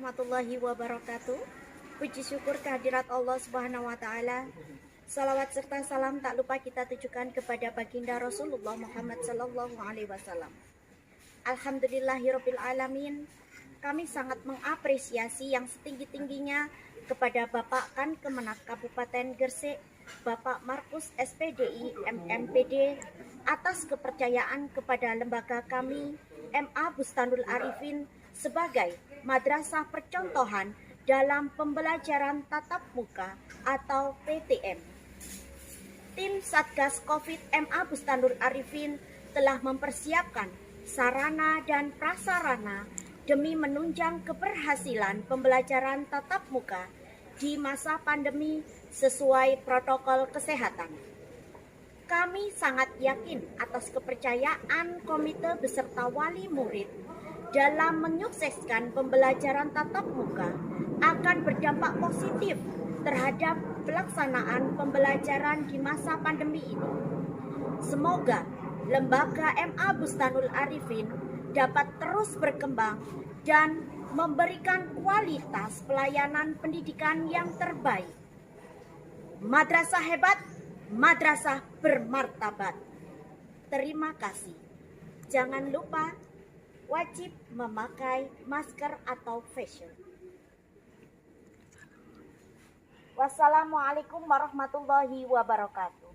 warahmatullahi wabarakatuh. Puji syukur kehadirat Allah Subhanahu wa taala. Salawat serta salam tak lupa kita tujukan kepada baginda Rasulullah Muhammad sallallahu alaihi wasallam. Alhamdulillahirabbil alamin. Kami sangat mengapresiasi yang setinggi-tingginya kepada Bapak Kemenak Kabupaten Gresik, Bapak Markus SPDI MMPD atas kepercayaan kepada lembaga kami MA Bustanul Arifin sebagai madrasah percontohan dalam pembelajaran tatap muka atau PTM. Tim Satgas Covid MA Bustanul Arifin telah mempersiapkan sarana dan prasarana demi menunjang keberhasilan pembelajaran tatap muka di masa pandemi sesuai protokol kesehatan. Kami sangat yakin atas kepercayaan komite beserta wali murid dalam menyukseskan pembelajaran tatap muka akan berdampak positif terhadap pelaksanaan pembelajaran di masa pandemi ini. Semoga lembaga MA Bustanul Arifin dapat terus berkembang dan memberikan kualitas pelayanan pendidikan yang terbaik. Madrasah hebat, madrasah bermartabat. Terima kasih. Jangan lupa wajib memakai masker atau face shield. Wassalamualaikum warahmatullahi wabarakatuh.